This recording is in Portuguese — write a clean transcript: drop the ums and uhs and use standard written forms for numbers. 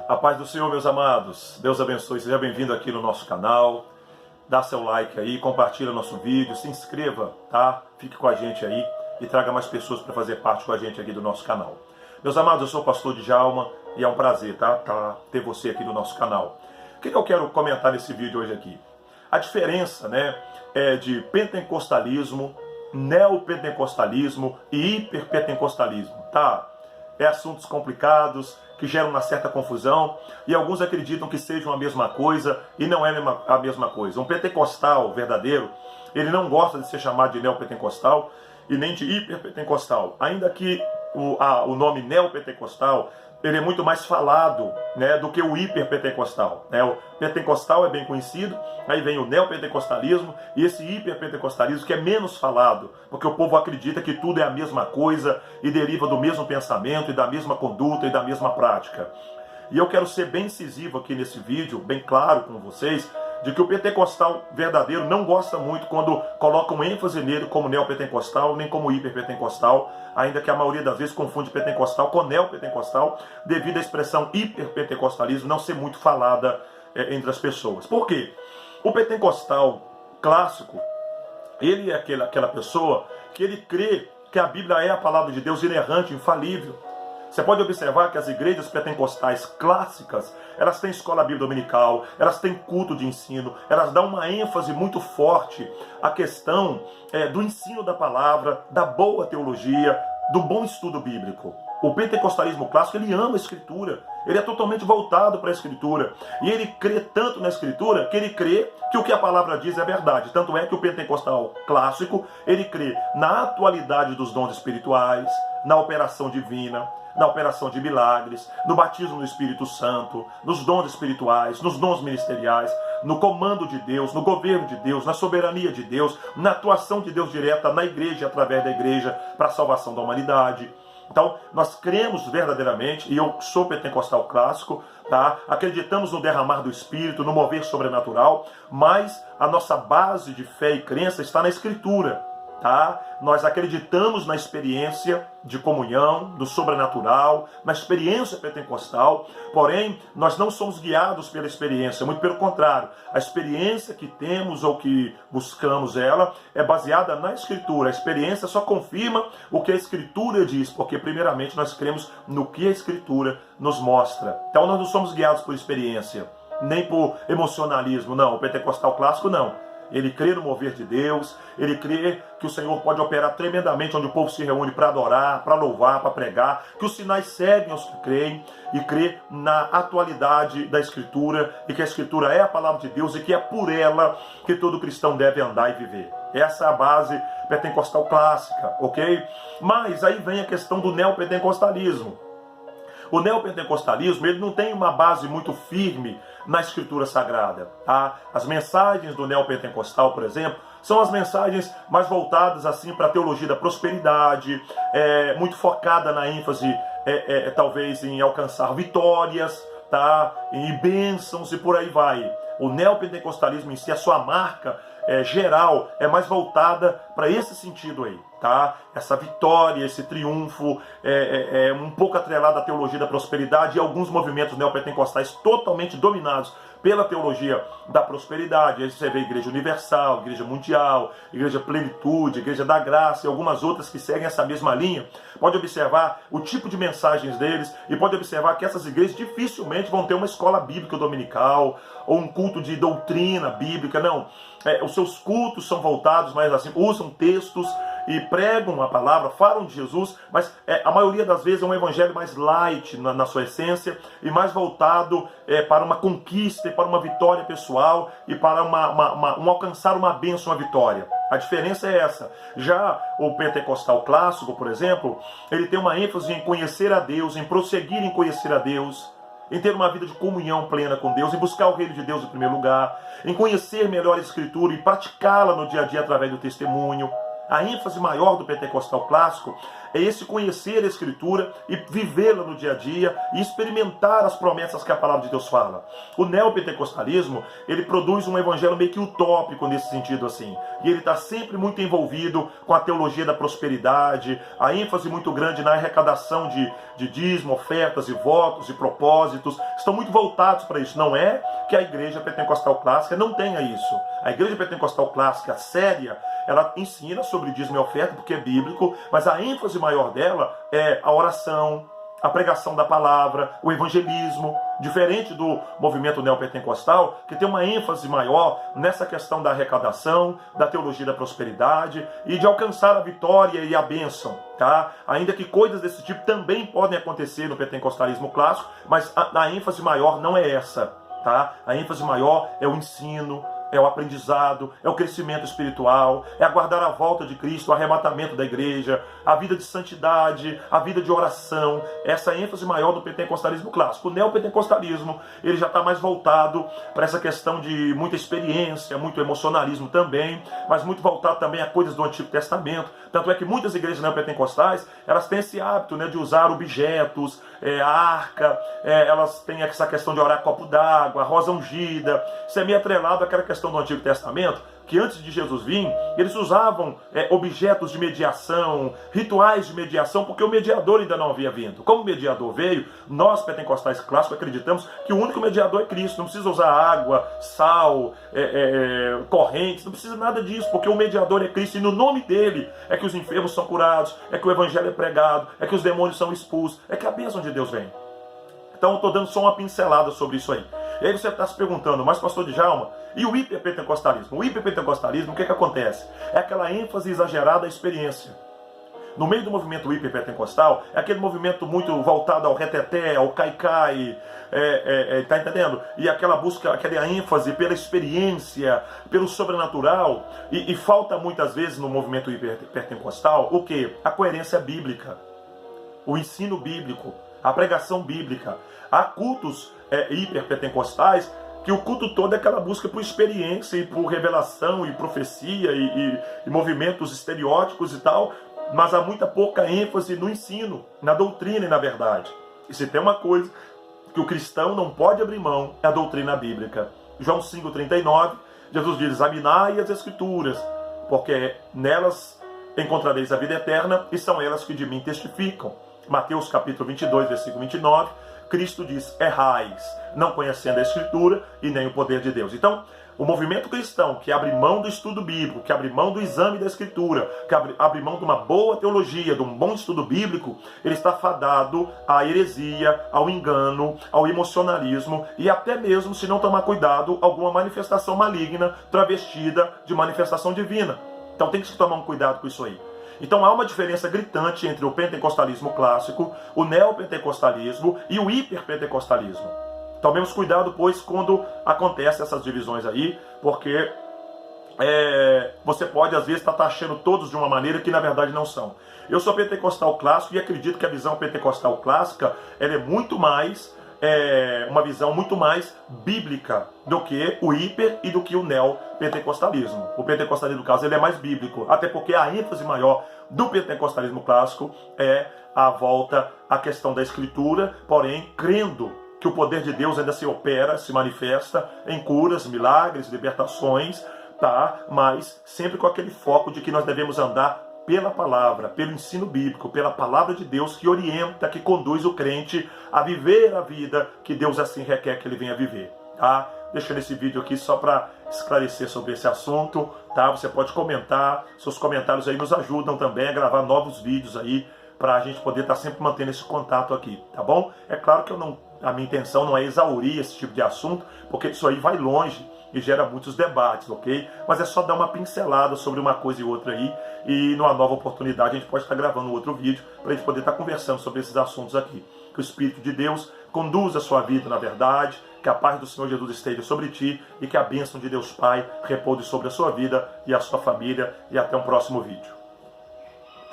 A paz do Senhor, meus amados. Deus abençoe. Seja bem-vindo aqui no nosso canal. Dá seu like aí, compartilha nosso vídeo, se inscreva, tá? Fique com a gente aí e traga mais pessoas para fazer parte com a gente aqui do nosso canal. Meus amados, eu sou o pastor Djalma e é um prazer, tá? Ter você aqui no nosso canal. O que eu quero comentar nesse vídeo hoje aqui? A diferença, né, de pentecostalismo, neopentecostalismo e hiperpentecostalismo, tá? Assuntos complicados, que geram uma certa confusão, e alguns acreditam que sejam a mesma coisa, e não é a mesma coisa. Um pentecostal verdadeiro, ele não gosta de ser chamado de neopentecostal, e nem de hiperpentecostal, ainda que o nome neopentecostal, ele é muito mais falado, né, do que o hiperpentecostal, né? O pentecostal é bem conhecido, aí vem o neopentecostalismo e esse hiperpentecostalismo que é menos falado, porque o povo acredita que tudo é a mesma coisa e deriva do mesmo pensamento e da mesma conduta e da mesma prática. E eu quero ser bem incisivo aqui nesse vídeo, bem claro com vocês, de que o pentecostal verdadeiro não gosta muito quando colocam ênfase nele como neopentecostal, nem como hiperpentecostal, ainda que a maioria das vezes confunde pentecostal com neopentecostal, devido à expressão hiperpentecostalismo não ser muito falada entre as pessoas. Por quê? O pentecostal clássico, ele é aquela pessoa que ele crê que a Bíblia é a palavra de Deus inerrante, infalível. Você pode observar que as igrejas pentecostais clássicas, elas têm escola bíblica dominical, elas têm culto de ensino, elas dão uma ênfase muito forte à questão do ensino da palavra, da boa teologia, do bom estudo bíblico. O pentecostalismo clássico, ele ama a Escritura, ele é totalmente voltado para a Escritura, e ele crê tanto na Escritura, que ele crê que o que a palavra diz é verdade. Tanto é que o pentecostal clássico, ele crê na atualidade dos dons espirituais, na operação divina, na operação de milagres, no batismo no Espírito Santo, nos dons espirituais, nos dons ministeriais, no comando de Deus, no governo de Deus, na soberania de Deus, na atuação de Deus direta na igreja, através da igreja, para a salvação da humanidade. Então, nós cremos verdadeiramente, e eu sou pentecostal clássico, tá? Acreditamos no derramar do Espírito, no mover sobrenatural, mas a nossa base de fé e crença está na Escritura. Tá? Nós acreditamos na experiência de comunhão, do sobrenatural, na experiência pentecostal, porém, nós não somos guiados pela experiência, muito pelo contrário. A experiência que temos ou que buscamos ela é baseada na Escritura. A experiência só confirma o que a Escritura diz, porque primeiramente nós cremos no que a Escritura nos mostra. Então nós não somos guiados por experiência, nem por emocionalismo, não. O pentecostal clássico não. Ele crê no mover de Deus, ele crê que o Senhor pode operar tremendamente onde o povo se reúne para adorar, para louvar, para pregar, que os sinais seguem aos que creem, e crê na atualidade da Escritura, e que a Escritura é a palavra de Deus, e que é por ela que todo cristão deve andar e viver. Essa é a base pentecostal clássica, ok? Mas aí vem a questão do neopentecostalismo. O neopentecostalismo, ele não tem uma base muito firme na Escritura Sagrada. Tá? As mensagens do neopentecostal, por exemplo, são as mensagens mais voltadas assim para a teologia da prosperidade, muito focada na ênfase, talvez, em alcançar vitórias, tá? Em bênçãos e por aí vai. O neopentecostalismo em si, a sua marca geral, é mais voltada para esse sentido aí, tá? Essa vitória, esse triunfo, um pouco atrelado à teologia da prosperidade, e alguns movimentos neopentecostais totalmente dominados pela teologia da prosperidade. Aí você vê a Igreja Universal, Igreja Mundial, Igreja Plenitude, Igreja da Graça e algumas outras que seguem essa mesma linha. Pode observar o tipo de mensagens deles, e pode observar que essas igrejas dificilmente vão ter uma escola bíblica dominical ou um culto de doutrina bíblica, não. Os seus cultos são voltados, mas assim, usam textos e pregam a palavra, falam de Jesus, mas a maioria das vezes é um evangelho mais light na sua essência, e mais voltado para uma conquista e para uma vitória pessoal, e para um alcançar uma bênção, uma vitória. A diferença é essa. Já o pentecostal clássico, por exemplo, ele tem uma ênfase em conhecer a Deus, em prosseguir em conhecer a Deus, em ter uma vida de comunhão plena com Deus, em buscar o reino de Deus em primeiro lugar, em conhecer melhor a Escritura e praticá-la no dia a dia através do testemunho. A ênfase maior do pentecostal clássico é esse conhecer a Escritura e vivê-la no dia a dia e experimentar as promessas que a palavra de Deus fala. O neopentecostalismo, ele produz um evangelho meio que utópico nesse sentido assim. E ele está sempre muito envolvido com a teologia da prosperidade, a ênfase muito grande na arrecadação de dízimo, ofertas e votos e propósitos. Estão muito voltados para isso. Não é que a igreja pentecostal clássica não tenha isso. A igreja pentecostal clássica séria, ela ensina sobre dízimo e oferta, porque é bíblico, mas a ênfase maior dela é a oração, a pregação da palavra, o evangelismo, diferente do movimento neopentecostal, que tem uma ênfase maior nessa questão da arrecadação, da teologia da prosperidade e de alcançar a vitória e a bênção, tá? Ainda que coisas desse tipo também podem acontecer no pentecostalismo clássico, mas a ênfase maior não é essa, tá? A ênfase maior é o ensino, é o aprendizado, é o crescimento espiritual, é aguardar a volta de Cristo, o arrematamento da igreja, a vida de santidade, a vida de oração. Essa é a ênfase maior do pentecostalismo clássico. O neopentecostalismo, ele já está mais voltado para essa questão de muita experiência, muito emocionalismo também, mas muito voltado também a coisas do Antigo Testamento. Tanto é que muitas igrejas neopentecostais, elas têm esse hábito, né, de usar objetos, a arca, elas têm essa questão de orar copo d'água, a rosa ungida. Isso é meio atrelado àquela questão do Antigo Testamento, que antes de Jesus vir, eles usavam objetos de mediação, rituais de mediação, porque o mediador ainda não havia vindo. Como o mediador veio, nós pentecostais clássicos acreditamos que o único mediador é Cristo. Não precisa usar água, sal, correntes, não precisa nada disso, porque o mediador é Cristo e no nome dele é que os enfermos são curados, é que o evangelho é pregado, é que os demônios são expulsos, é que a bênção de Deus vem. Então eu estou dando só uma pincelada sobre isso aí. E aí você está se perguntando, mas pastor Djalma, e o hiperpentecostalismo? O hiperpentecostalismo, o que acontece? É aquela ênfase exagerada à experiência. No meio do movimento hiperpentecostal, é aquele movimento muito voltado ao reteté, ao caicai, tá entendendo? E aquela busca, aquela ênfase pela experiência, pelo sobrenatural. E falta muitas vezes no movimento hiperpentecostal o quê? A coerência bíblica, o ensino bíblico, a pregação bíblica. Há cultos hiperpentecostais que o culto todo é aquela busca por experiência e por revelação e profecia e movimentos estereótipos e tal, mas há muita pouca ênfase no ensino, na doutrina e na verdade. E se tem uma coisa que o cristão não pode abrir mão, é a doutrina bíblica. João 5,39, Jesus diz: examinai as Escrituras, porque nelas encontrareis a vida eterna e são elas que de mim testificam. Mateus capítulo 22, versículo 29, Cristo diz: errais, não conhecendo a Escritura e nem o poder de Deus. Então, o movimento cristão que abre mão do estudo bíblico, que abre mão do exame da Escritura, que abre mão de uma boa teologia, de um bom estudo bíblico, ele está fadado à heresia, ao engano, ao emocionalismo e até mesmo, se não tomar cuidado, alguma manifestação maligna travestida de manifestação divina. Então tem que se tomar um cuidado com isso aí. Então há uma diferença gritante entre o pentecostalismo clássico, o neopentecostalismo e o hiperpentecostalismo. Tomemos cuidado, pois, quando acontecem essas divisões aí, porque você pode, às vezes, estar taxando todos de uma maneira que, na verdade, não são. Eu sou pentecostal clássico e acredito que a visão pentecostal clássica ela é muito mais, uma visão muito mais bíblica do que o hiper e do que o neopentecostalismo. O pentecostalismo, no caso, ele é mais bíblico, até porque a ênfase maior do pentecostalismo clássico é a volta à questão da Escritura, porém, crendo que o poder de Deus ainda se opera, se manifesta em curas, milagres, libertações, tá? Mas sempre com aquele foco de que nós devemos andar pela palavra, pelo ensino bíblico, pela palavra de Deus que orienta, que conduz o crente a viver a vida que Deus assim requer que ele venha viver, tá? Deixando esse vídeo aqui só para esclarecer sobre esse assunto, tá? Você pode comentar, seus comentários aí nos ajudam também a gravar novos vídeos aí, para a gente poder estar sempre mantendo esse contato aqui, tá bom? É claro que a minha intenção não é exaurir esse tipo de assunto, porque isso aí vai longe e gera muitos debates, ok? Mas é só dar uma pincelada sobre uma coisa e outra aí, e numa nova oportunidade a gente pode estar gravando um outro vídeo para a gente poder estar conversando sobre esses assuntos aqui. Que o Espírito de Deus conduza a sua vida na verdade, que a paz do Senhor Jesus esteja sobre ti e que a bênção de Deus Pai repouse sobre a sua vida e a sua família, e até um próximo vídeo.